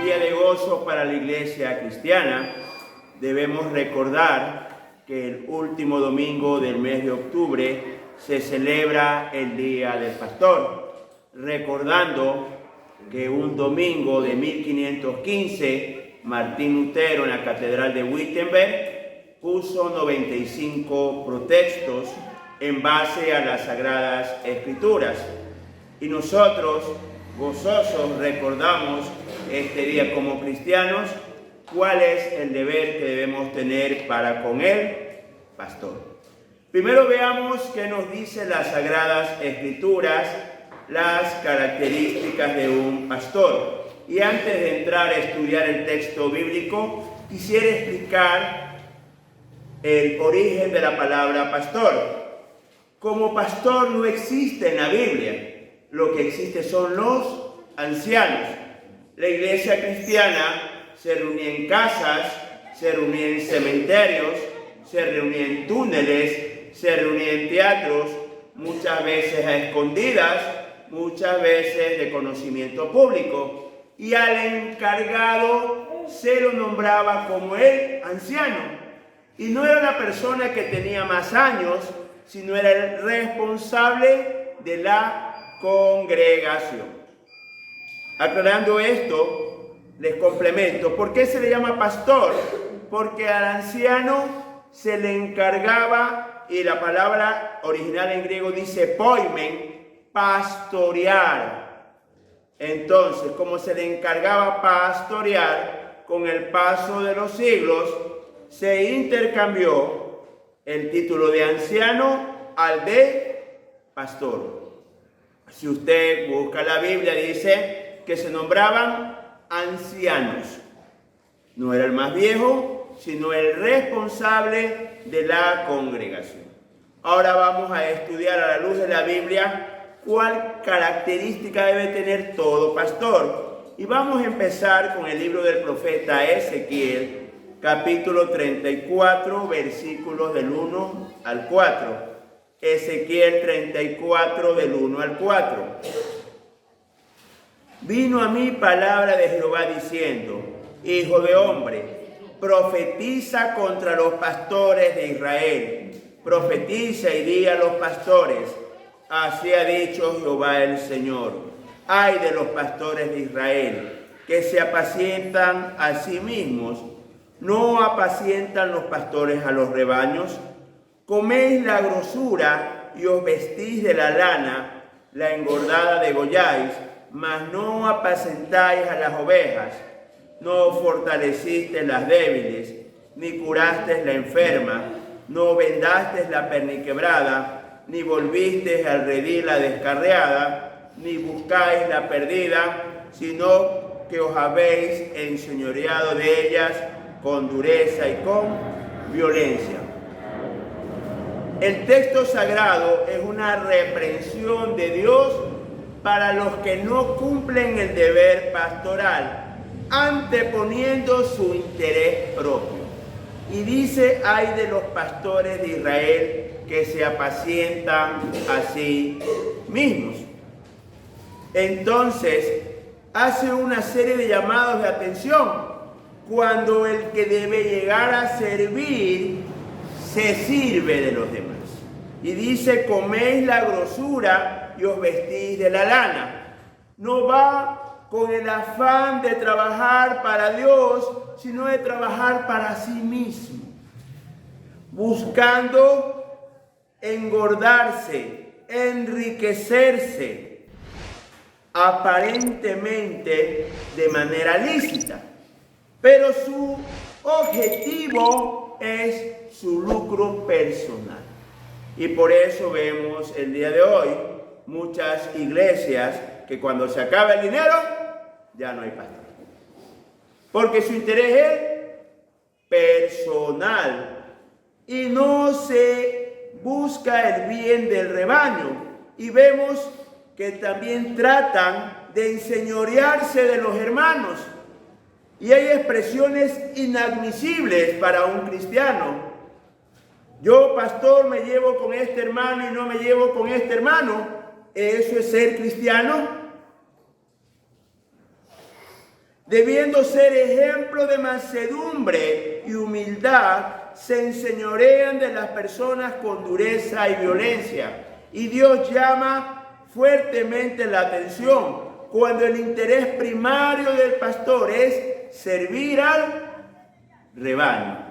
día de gozo para la iglesia cristiana. Debemos recordar que el último domingo del mes de octubre se celebra el Día del Pastor, recordando que un domingo de 1515, Martín Lutero en la Catedral de Wittenberg puso 95 pretextos en base a las Sagradas Escrituras. Y nosotros, gozosos, recordamos este día como cristianos, cuál es el deber que debemos tener para con el pastor. Primero veamos qué nos dice las Sagradas Escrituras, las características de un pastor. Y antes de entrar a estudiar el texto bíblico, quisiera explicar el origen de la palabra pastor. Como pastor no existe en la Biblia. Lo que existe son los ancianos. La iglesia cristiana se reunía en casas, se reunía en cementerios, se reunía en túneles, se reunía en teatros, muchas veces a escondidas, muchas veces de conocimiento público. Y al encargado se lo nombraba como el anciano. Y no era la persona que tenía más años, sino era el responsable de la congregación. Aclarando esto, les complemento. ¿Por qué se le llama pastor? Porque al anciano se le encargaba, y la palabra original en griego dice poimen, pastorear. Entonces, como se le encargaba pastorear, con el paso de los siglos se intercambió el título de anciano al de pastor. Si usted busca la Biblia, dice que se nombraban ancianos. No era el más viejo, sino el responsable de la congregación. Ahora vamos a estudiar a la luz de la Biblia cuál característica debe tener todo pastor. Y vamos a empezar con el libro del profeta Ezequiel, capítulo 34, versículos del 1 al 4. Ezequiel 34, del 1 al 4. Vino a mí palabra de Jehová diciendo: Hijo de hombre, profetiza contra los pastores de Israel. Profetiza y di a los pastores: así ha dicho Jehová el Señor. Ay de los pastores de Israel, que se apacientan a sí mismos. ¿No apacientan los pastores a los rebaños? Coméis la grosura y os vestís de la lana, la engordada degolláis, mas no apacentáis a las ovejas. No fortalecisteis las débiles, ni curasteis la enferma, no vendasteis la perniquebrada, ni volvisteis al redil la descarriada, ni buscáis la perdida, sino que os habéis enseñoreado de ellas con dureza y con violencia. El texto sagrado es una reprensión de Dios para los que no cumplen el deber pastoral, anteponiendo su interés propio. Y dice: ay de los pastores de Israel que se apacientan a sí mismos. Entonces, hace una serie de llamados de atención cuando el que debe llegar a servir se sirve de los demás. Y dice: coméis la grosura y os vestís de la lana. No va con el afán de trabajar para Dios, sino de trabajar para sí mismo, buscando engordarse, enriquecerse, aparentemente de manera lícita. Pero su objetivo es su lucro personal. Y por eso vemos el día de hoy muchas iglesias que cuando se acaba el dinero, ya no hay pastor. Porque su interés es personal y no se busca el bien del rebaño. Y vemos que también tratan de enseñorearse de los hermanos. Y hay expresiones inadmisibles para un cristiano. Yo, pastor, me llevo con este hermano y no me llevo con este hermano. ¿Eso es ser cristiano? debiendo ser ejemplo de mansedumbre y humildad, se enseñorean de las personas con dureza y violencia. Y Dios llama fuertemente la atención cuando el interés primario del pastor es servir al rebaño.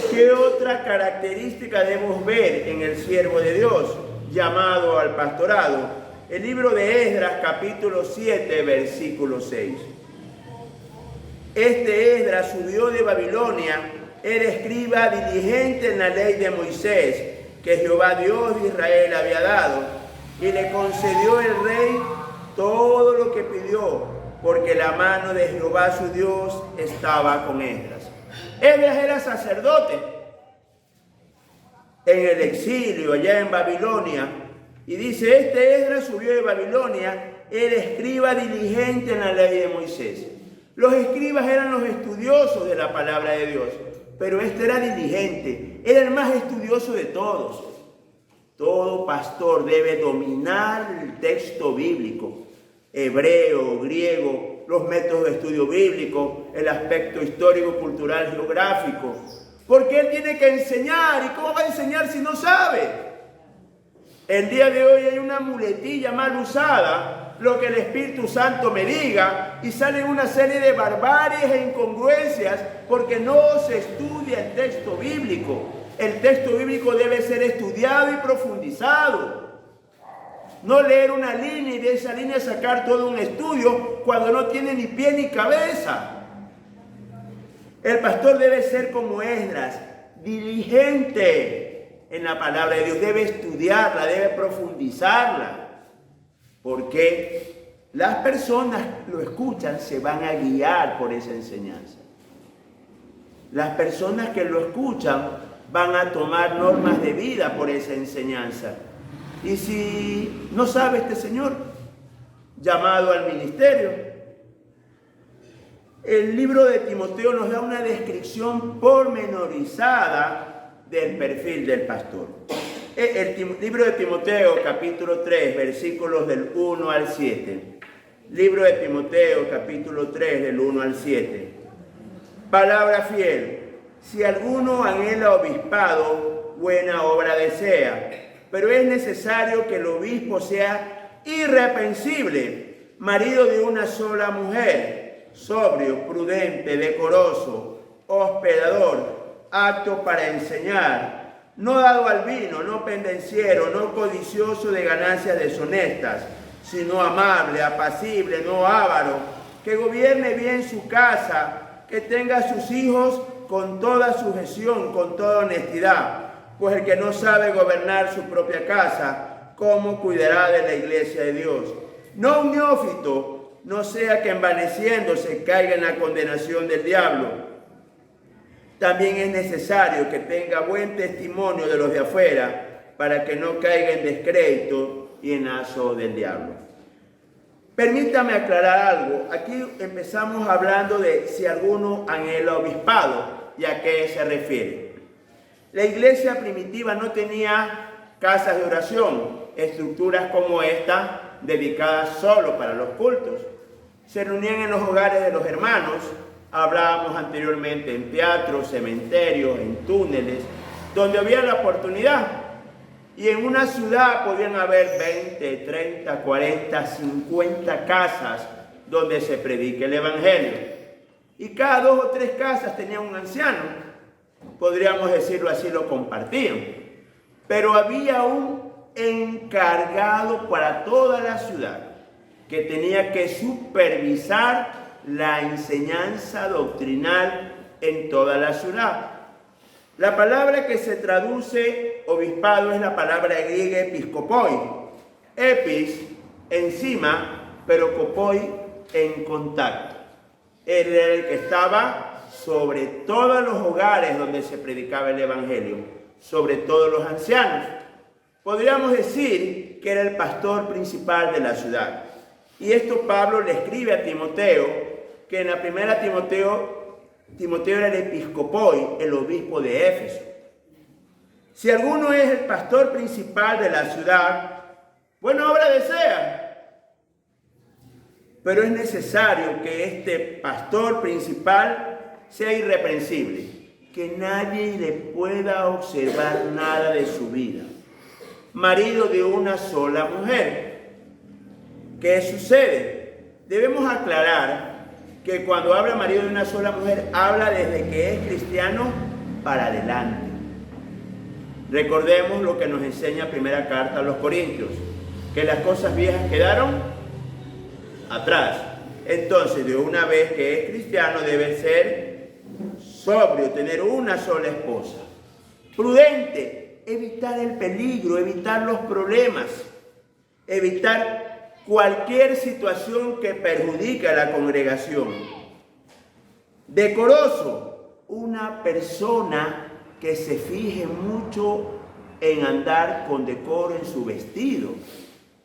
¿Qué otra característica debemos ver en el siervo de Dios llamado al pastorado? El libro de Esdras, capítulo 7, versículo 6. Este Esdras subió de Babilonia, era escriba diligente en la ley de Moisés, que Jehová Dios de Israel había dado, y le concedió el rey todo lo que pidió, porque la mano de Jehová su Dios estaba con Esdras. Esdras era sacerdote en el exilio allá en Babilonia, y dice, este Esdras subió de Babilonia, era escriba diligente en la ley de Moisés. Los escribas eran los estudiosos de la palabra de Dios, pero este era diligente, era el más estudioso de todos. Todo pastor debe dominar el texto bíblico, hebreo, griego, los métodos de estudio bíblico, el aspecto histórico, cultural, geográfico, porque él tiene que enseñar. ¿Y cómo va a enseñar si no sabe? El día de hoy hay una muletilla mal usada, lo que el Espíritu Santo me diga, y salen una serie de barbaries e incongruencias porque no se estudia el texto bíblico. El texto bíblico debe ser estudiado y profundizado. No leer una línea y de esa línea sacar todo un estudio cuando no tiene ni pie ni cabeza. El pastor debe ser como Esdras, diligente en la palabra de Dios, debe estudiarla, debe profundizarla. Porque las personas lo escuchan, se van a guiar por esa enseñanza. Las personas que lo escuchan van a tomar normas de vida por esa enseñanza. Y si no sabe este señor, llamado al ministerio, el libro de Timoteo nos da una descripción pormenorizada del perfil del pastor. El libro de Timoteo, capítulo 3, versículos del 1 al 7. Libro de Timoteo, capítulo 3, del 1 al 7. Palabra fiel. Si alguno anhela obispado, buena obra desea. Pero es necesario que el obispo sea irreprensible, marido de una sola mujer, sobrio, prudente, decoroso, hospedador, apto para enseñar, no dado al vino, no pendenciero, no codicioso de ganancias deshonestas, sino amable, apacible, no avaro, que gobierne bien su casa, que tenga a sus hijos con toda sujeción, con toda honestidad. Pues el que no sabe gobernar su propia casa, ¿cómo cuidará de la iglesia de Dios? No un neófito, no sea que envaneciéndose caiga en la condenación del diablo. También es necesario que tenga buen testimonio de los de afuera, para que no caiga en descrédito y en lazo del diablo. Permítame aclarar algo. Aquí empezamos hablando de si alguno anhela obispado, ¿y a qué se refiere? La iglesia primitiva no tenía casas de oración, estructuras como esta, dedicadas solo para los cultos. Se reunían en los hogares de los hermanos. Hablábamos anteriormente en teatros, cementerios, en túneles, donde había la oportunidad. Y en una ciudad podían haber 20, 30, 40, 50 casas donde se predique el evangelio. Y cada 2 o 3 casas tenían un anciano. Podríamos decirlo así, lo compartían. Pero había un encargado para toda la ciudad que tenía que supervisar la enseñanza doctrinal en toda la ciudad. La palabra que se traduce obispado es la palabra griega episkopoi. Epis, encima, pero kopoi, en contacto. Él era el que estaba sobre todos los hogares donde se predicaba el evangelio, sobre todos los ancianos. Podríamos decir que era el pastor principal de la ciudad. Y esto Pablo le escribe a Timoteo, que en la primera Timoteo era el episkopoi, el obispo de Éfeso. Si alguno es el pastor principal de la ciudad, buena obra desea. pero es necesario que este pastor principal sea irreprensible, que nadie le pueda observar nada de su vida. Marido de una sola mujer. ¿Qué sucede? Debemos aclarar que cuando habla marido de una sola mujer, habla desde que es cristiano para adelante. Recordemos lo que nos enseña primera carta a los Corintios, que las cosas viejas quedaron atrás. Entonces, de una vez que es cristiano, debe ser sobrio, tener una sola esposa. Prudente, evitar el peligro, evitar los problemas, evitar cualquier situación que perjudique a la congregación. Decoroso, una persona que se fije mucho en andar con decoro en su vestido.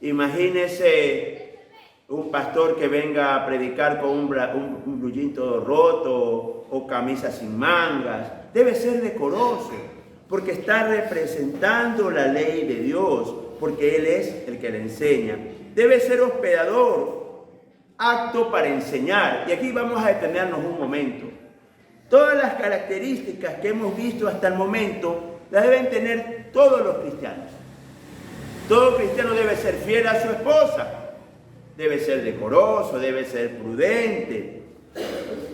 Imagínese un pastor que venga a predicar con un blullín todo roto o camisa sin mangas. Debe ser decoroso, porque está representando la ley de Dios, porque Él es el que le enseña. Debe ser hospedador, apto para enseñar. Y aquí vamos a detenernos un momento. Todas las características que hemos visto hasta el momento las deben tener todos los cristianos. Todo cristiano debe ser fiel a su esposa, debe ser decoroso, debe ser prudente,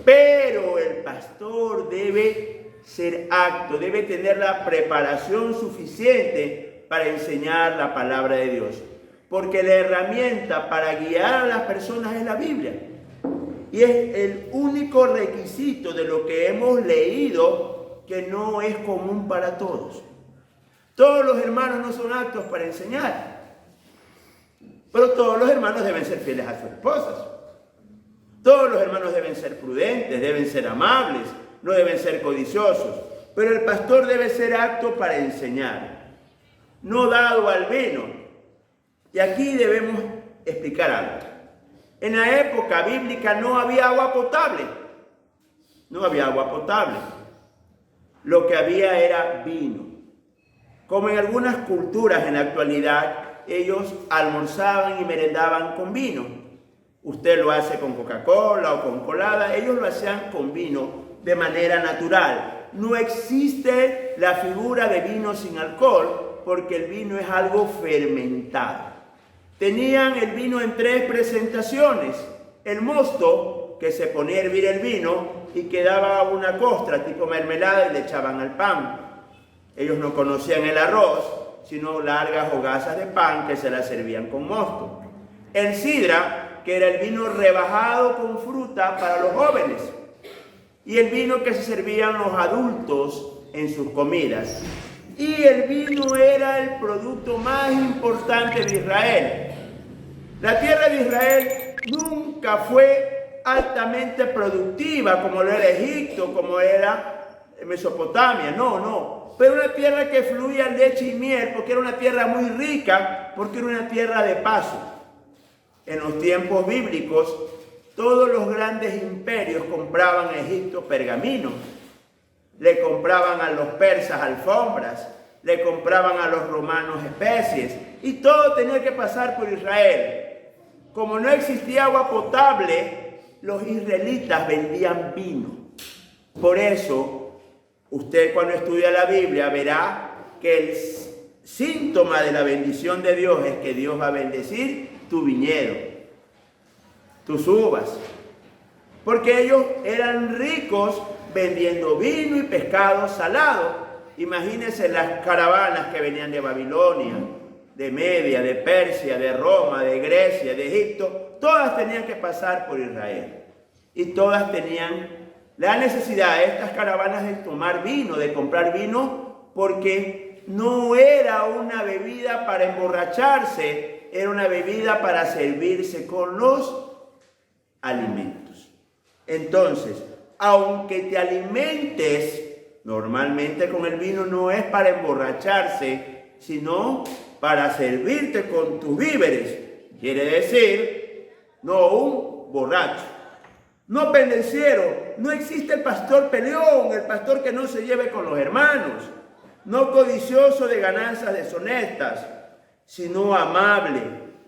pero el pastor debe ser apto, debe tener la preparación suficiente para enseñar la palabra de Dios, porque la herramienta para guiar a las personas es la Biblia. Y es el único requisito de lo que hemos leído que no es común para todos. Todos los hermanos no son aptos para enseñar, pero todos los hermanos deben ser fieles a sus esposas. Todos los hermanos deben ser prudentes, deben ser amables, no deben ser codiciosos. Pero el pastor debe ser apto para enseñar, no dado al vino. Y aquí debemos explicar algo. En la época bíblica no había agua potable. No había agua potable. Lo que había era vino. Como en algunas culturas en la actualidad, ellos almorzaban y merendaban con vino. Usted lo hace con Coca-Cola o con colada, ellos lo hacían con vino de manera natural. No existe la figura de vino sin alcohol, porque el vino es algo fermentado. Tenían el vino en 3 presentaciones. El mosto, que se ponía a hervir el vino y quedaba una costra tipo mermelada y le echaban al pan. Ellos no conocían el arroz, sino largas hogazas de pan que se las servían con mosto. El sidra, que era el vino rebajado con fruta para los jóvenes. Y el vino que se servían los adultos en sus comidas. Y el vino era el producto más importante de Israel. La tierra de Israel nunca fue altamente productiva como lo era Egipto, como era Mesopotamia. No. Pero una tierra que fluía leche y miel, porque era una tierra muy rica, porque era una tierra de paso. En los tiempos bíblicos, todos los grandes imperios compraban a Egipto pergamino. Le compraban a los persas alfombras, le compraban a los romanos especies, y todo tenía que pasar por Israel. Como no existía agua potable, los israelitas vendían vino. Por eso, usted cuando estudia la Biblia verá que el síntoma de la bendición de Dios es que Dios va a bendecir tu viñedo, tus uvas, porque ellos eran ricos vendiendo vino y pescado salado. Imagínense las caravanas que venían de Babilonia, de Media, de Persia, de Roma, de Grecia, de Egipto. Todas tenían que pasar por Israel. Y todas tenían la necesidad de estas caravanas de tomar vino, de comprar vino, porque no era una bebida para emborracharse, era una bebida para servirse con los alimentos. Entonces, aunque te alimentes, normalmente con el vino no es para emborracharse, sino para servirte con tus víveres. Quiere decir, no un borracho. No pendenciero, no existe el pastor peleón, el pastor que no se lleve con los hermanos. No codicioso de ganancias deshonestas, sino amable,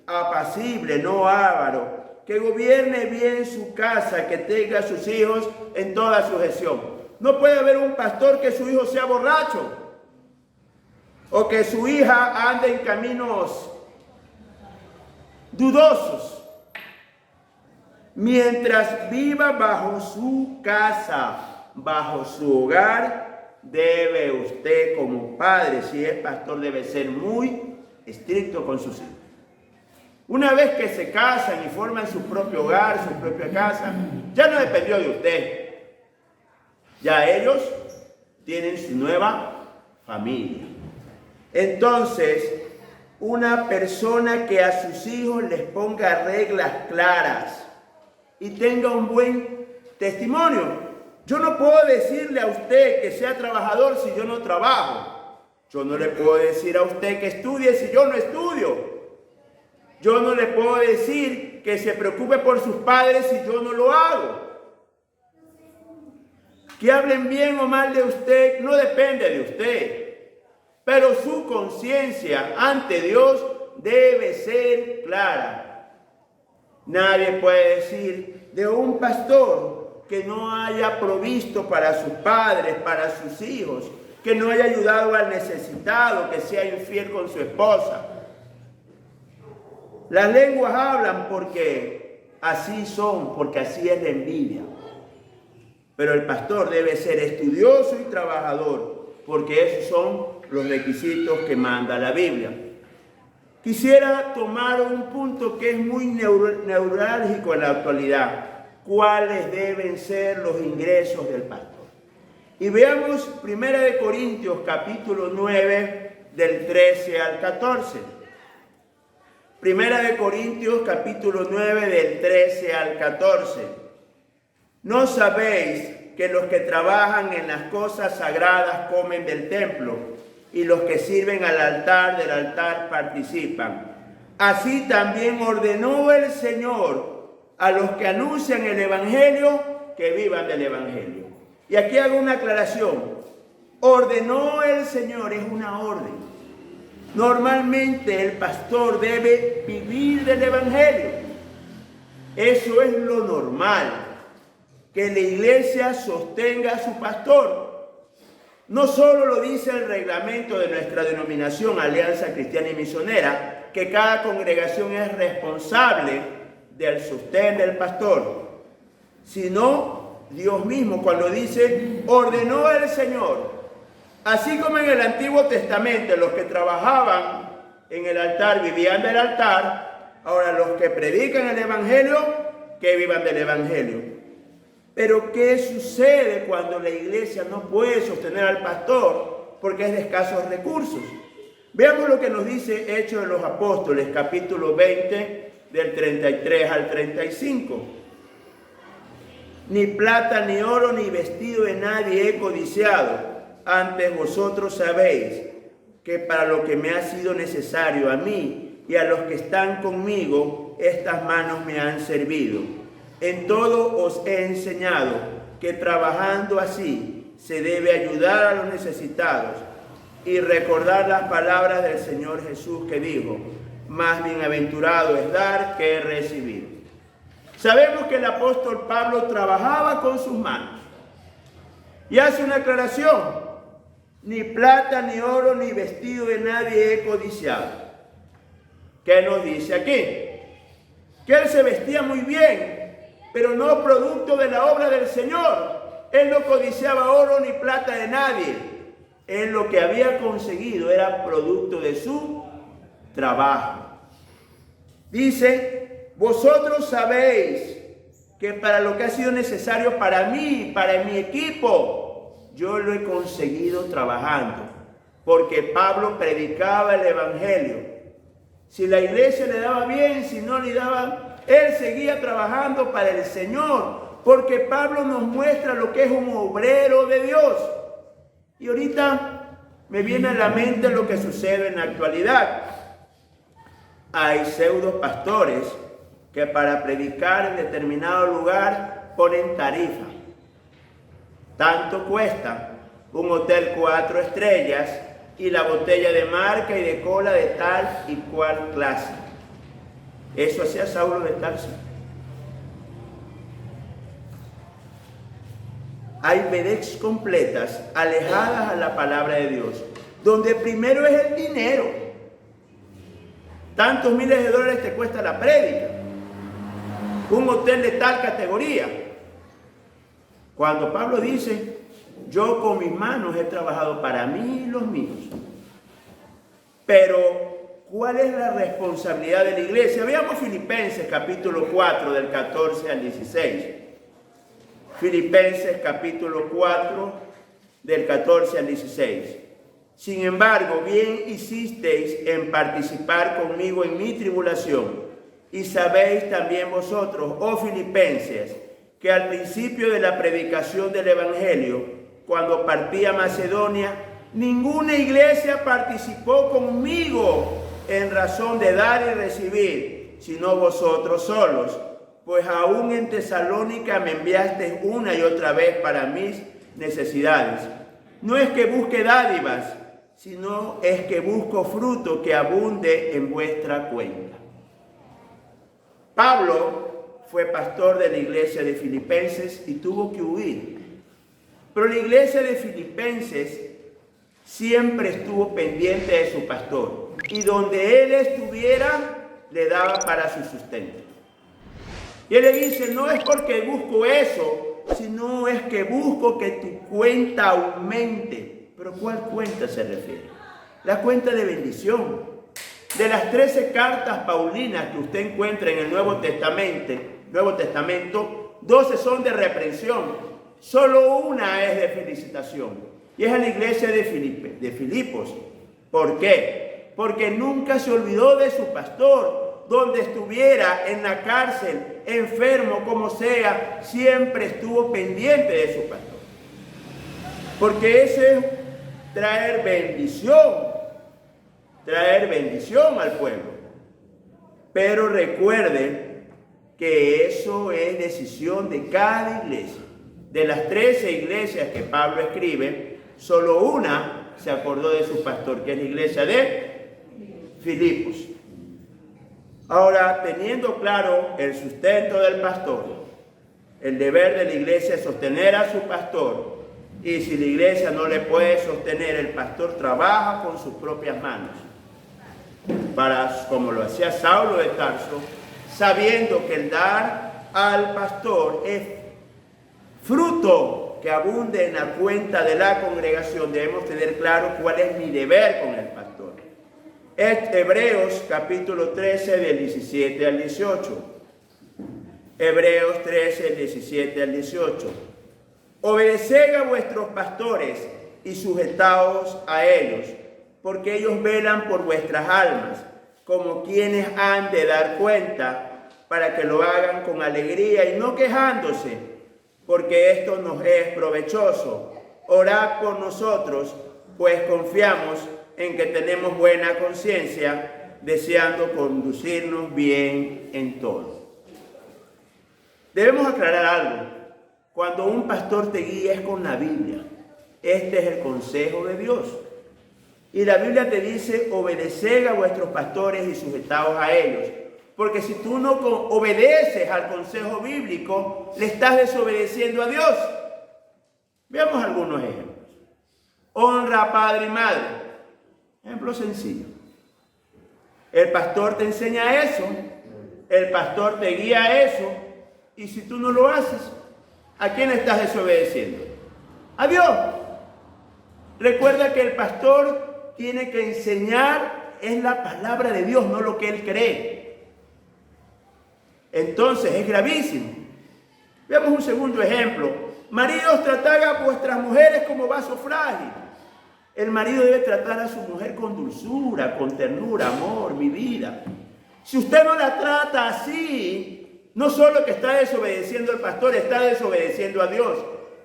apacible, no avaro, que gobierne bien su casa, que tenga a sus hijos en toda sujeción. No puede haber un pastor que su hijo sea borracho o que su hija ande en caminos dudosos. Mientras viva bajo su casa, bajo su hogar, debe usted como padre, si es pastor, debe ser muy estricto con sus hijos. Una vez que se casan y forman su propio hogar, su propia casa, ya no dependió de usted. Ya ellos tienen su nueva familia. Entonces, una persona que a sus hijos les ponga reglas claras y tenga un buen testimonio. Yo no puedo decirle a usted que sea trabajador si yo no trabajo. Yo no le puedo decir a usted que estudie si yo no estudio. Yo no le puedo decir que se preocupe por sus padres si yo no lo hago. Que hablen bien o mal de usted no depende de usted. Pero su conciencia ante Dios debe ser clara. Nadie puede decir de un pastor que no haya provisto para sus padres, para sus hijos, que no haya ayudado al necesitado, que sea infiel con su esposa. Las lenguas hablan porque así son, porque así es la envidia. Pero el pastor debe ser estudioso y trabajador, porque esos son los requisitos que manda la Biblia. Quisiera tomar un punto que es muy neurálgico en la actualidad. ¿Cuáles deben ser los ingresos del pastor? Y veamos 1 Corintios capítulo 9 del 13 al 14. 1 Corintios capítulo 9 del 13 al 14. ¿No sabéis que los que trabajan en las cosas sagradas comen del templo y los que sirven al altar del altar participan? Así también ordenó el Señor a los que anuncian el Evangelio que vivan del Evangelio. Y aquí hago una aclaración. Ordenó el Señor es una orden. Normalmente el pastor debe vivir del Evangelio. Eso es lo normal. Que la iglesia sostenga a su pastor. No solo lo dice el reglamento de nuestra denominación, Alianza Cristiana y Misionera, que cada congregación es responsable del sostén del pastor, sino Dios mismo cuando dice, ordenó el Señor. Así como en el Antiguo Testamento los que trabajaban en el altar vivían del altar, ahora los que predican el Evangelio, que vivan del Evangelio. Pero ¿qué sucede cuando la iglesia no puede sostener al pastor porque es de escasos recursos? Veamos lo que nos dice Hechos de los Apóstoles, capítulo 20, del 33 al 35. Ni plata, ni oro, ni vestido de nadie he codiciado. Antes vosotros sabéis que para lo que me ha sido necesario a mí y a los que están conmigo, estas manos me han servido. En todo os he enseñado que trabajando así se debe ayudar a los necesitados y recordar las palabras del Señor Jesús que dijo, más bienaventurado es dar que recibir. Sabemos que el apóstol Pablo trabajaba con sus manos y hace una aclaración, ni plata, ni oro, ni vestido de nadie he codiciado. ¿Qué nos dice aquí? Que él se vestía muy bien, pero no producto de la obra del Señor. Él no codiciaba oro ni plata de nadie. Él lo que había conseguido era producto de su trabajo. Dice, vosotros sabéis que para lo que ha sido necesario para mí, para mi equipo, yo lo he conseguido trabajando. Porque Pablo predicaba el Evangelio. Si la iglesia le daba bien, si no le daba, él seguía trabajando para el Señor, porque Pablo nos muestra lo que es un obrero de Dios. Y ahorita me viene a la mente lo que sucede en la actualidad. Hay pseudo pastores que para predicar en determinado lugar ponen tarifa. Tanto cuesta un hotel 4 estrellas y la botella de marca y de cola de tal y cual clase. Eso hacía Saulo de Tarso. hay vedex completas alejadas a la palabra de Dios, donde primero es el dinero. Tantos miles de dólares te cuesta la prédica, un hotel de tal categoría. Cuando Pablo dice, yo con mis manos he trabajado para mí y los míos. Pero, ¿cuál es la responsabilidad de la iglesia? Veamos Filipenses capítulo 4 del 14 al 16. Filipenses capítulo 4 del 14 al 16. Sin embargo, bien hicisteis en participar conmigo en mi tribulación, y sabéis también vosotros, oh filipenses, que al principio de la predicación del Evangelio, cuando partí a Macedonia, ninguna iglesia participó conmigo en razón de dar y recibir, sino vosotros solos, pues aún en Tesalónica me enviasteis una y otra vez para mis necesidades. No es que busque dádivas, sino es que busco fruto que abunde en vuestra cuenta. Pablo fue pastor de la iglesia de Filipenses y tuvo que huir. Pero la iglesia de Filipenses siempre estuvo pendiente de su pastor. Y donde él estuviera, le daba para su sustento. Y él le dice, no es porque busco eso, sino es que busco que tu cuenta aumente. ¿Pero cuál cuenta se refiere? La cuenta de bendición. De las 13 cartas paulinas que usted encuentra en el Nuevo Testamento, 12 son de reprensión. Solo una es de felicitación. Y es a la iglesia de Filipos. ¿Por qué? Porque nunca se olvidó de su pastor. Donde estuviera, en la cárcel, enfermo, como sea, siempre estuvo pendiente de su pastor. Porque ese es traer bendición al pueblo. Pero recuerden que eso es decisión de cada iglesia. De las 13 iglesias que Pablo escribe, solo una se acordó de su pastor, que es la iglesia de Filipos. Ahora, teniendo claro el sustento del pastor, el deber de la iglesia es sostener a su pastor, y si la iglesia no le puede sostener, el pastor trabaja con sus propias manos, como lo hacía Saulo de Tarso, sabiendo que el dar al pastor es fruto que abunde en la cuenta de la congregación. Debemos tener claro cuál es mi deber con el pastor. Es Hebreos capítulo 13 del 17 al 18. Hebreos 13, 17 al 18. Obedeced a vuestros pastores y sujetaos a ellos, porque ellos velan por vuestras almas, como quienes han de dar cuenta, para que lo hagan con alegría y no quejándose, porque esto nos es provechoso. Orad por nosotros, pues confiamos en que tenemos buena conciencia, deseando conducirnos bien en todo. Debemos aclarar algo. Cuando un pastor te guía es con la Biblia. Este es el consejo de Dios. Y la Biblia te dice, obedeced a vuestros pastores y sujetaos a ellos. Porque si tú no obedeces al consejo bíblico, le estás desobedeciendo a Dios. Veamos algunos ejemplos. Honra a padre y madre. Ejemplo sencillo. El pastor te enseña eso. El pastor te guía a eso. Y si tú no lo haces, ¿a quién estás desobedeciendo? A Dios. Recuerda que el pastor tiene que enseñar es la palabra de Dios, no lo que él cree. Entonces es gravísimo. Veamos un segundo ejemplo. Maridos, tratad a vuestras mujeres como vaso frágil. El marido debe tratar a su mujer con dulzura, con ternura, amor, mi vida. Si usted no la trata así, no solo que está desobedeciendo al pastor, está desobedeciendo a Dios.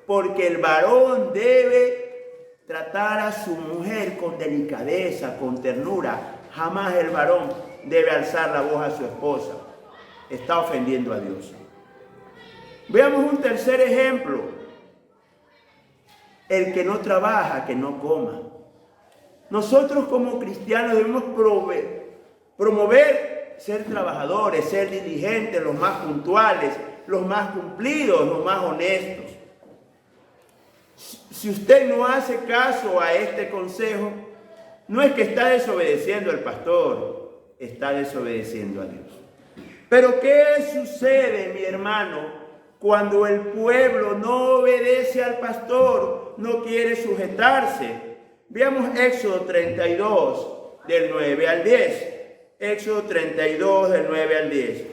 Porque el varón debe tratar a su mujer con delicadeza, con ternura. Jamás el varón debe alzar la voz a su esposa. Está ofendiendo a Dios. Veamos un tercer ejemplo. El que no trabaja, que no coma. Nosotros como cristianos debemos promover ser trabajadores, ser diligentes, los más puntuales, los más cumplidos, los más honestos. Si usted no hace caso a este consejo, no es que está desobedeciendo al pastor, está desobedeciendo a Dios. Pero ¿qué sucede, mi hermano, cuando el pueblo no obedece al pastor, no quiere sujetarse? Veamos Éxodo 32, del 9 al 10. Éxodo 32, del 9 al 10.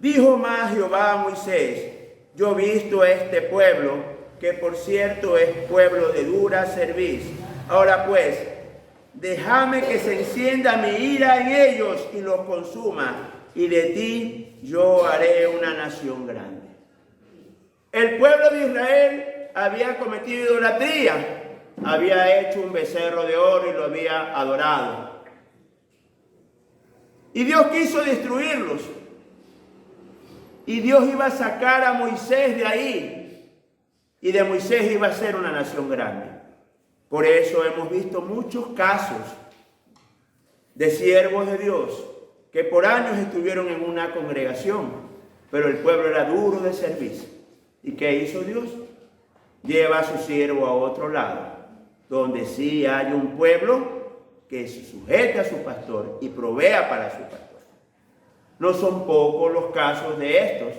Dijo más Jehová a Moisés: yo he visto a este pueblo, que por cierto es pueblo de dura cerviz. Ahora pues, déjame que se encienda mi ira en ellos y los consuma, y de ti yo haré una nación grande. El pueblo de Israel había cometido idolatría, había hecho un becerro de oro y lo había adorado. Y Dios quiso destruirlos. Y Dios iba a sacar a Moisés de ahí. Y de Moisés iba a ser una nación grande. Por eso hemos visto muchos casos de siervos de Dios que por años estuvieron en una congregación, pero el pueblo era duro de servicio. ¿Y qué hizo Dios? Lleva a su siervo a otro lado, donde sí hay un pueblo que se sujeta a su pastor y provea para su pastor. No son pocos los casos de estos.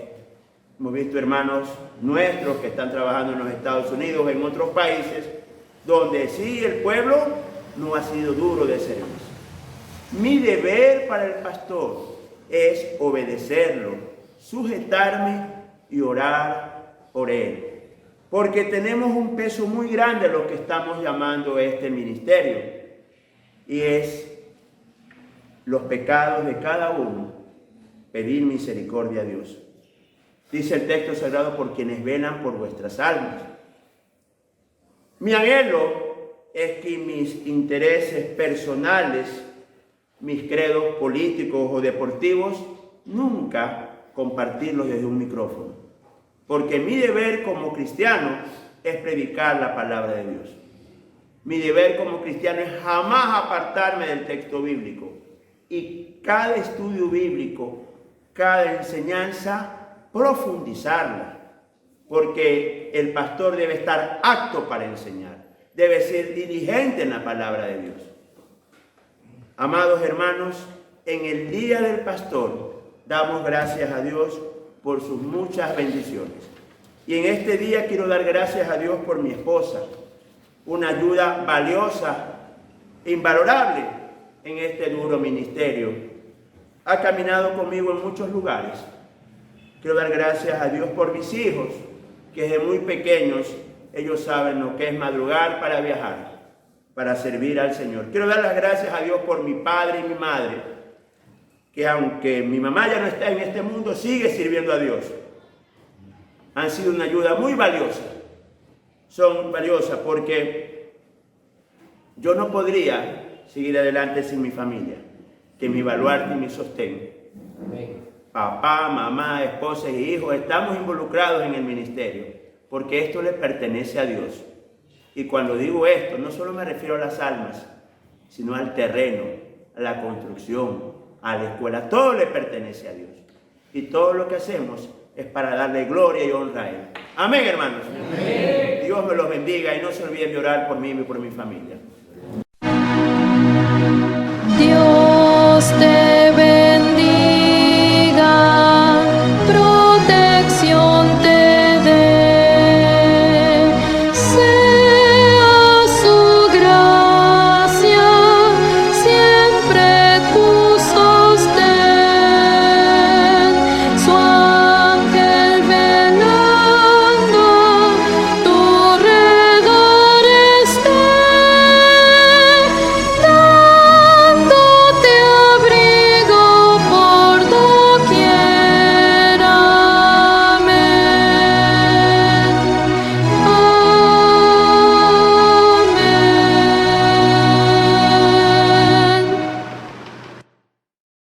Hemos visto hermanos nuestros que están trabajando en los Estados Unidos, en otros países, donde sí el pueblo no ha sido duro de servicio. Mi deber para el pastor es obedecerlo, sujetarme y orar por él. Porque tenemos un peso muy grande lo que estamos llamando este ministerio. Y es los pecados de cada uno, pedir misericordia a Dios. Dice el texto sagrado: por quienes velan por vuestras almas. Mi anhelo es que mis intereses personales, mis credos políticos o deportivos, nunca compartirlos desde un micrófono. Porque mi deber como cristiano es predicar la palabra de Dios. Mi deber como cristiano es jamás apartarme del texto bíblico. Y cada estudio bíblico, cada enseñanza, profundizarla. Porque el pastor debe estar apto para enseñar. Debe ser diligente en la palabra de Dios. Amados hermanos, en el día del pastor damos gracias a Dios por sus muchas bendiciones. Y en este día quiero dar gracias a Dios por mi esposa, una ayuda valiosa, invalorable en este duro ministerio. Ha caminado conmigo en muchos lugares. Quiero dar gracias a Dios por mis hijos, que desde muy pequeños ellos saben lo que es madrugar para viajar, para servir al Señor. Quiero dar las gracias a Dios por mi padre y mi madre, que aunque mi mamá ya no está en este mundo, sigue sirviendo a Dios. Han sido una ayuda muy valiosa. Son valiosas porque yo no podría seguir adelante sin mi familia, que mi baluarte y mi sostén. Papá, mamá, esposa y hijos estamos involucrados en el ministerio, porque esto le pertenece a Dios. Y cuando digo esto, no solo me refiero a las almas, sino al terreno, a la construcción, a la escuela. Todo le pertenece a Dios. Y todo lo que hacemos es para darle gloria y honra a Él. Amén, hermanos. Amén. Dios me los bendiga y no se olviden de orar por mí y por mi familia.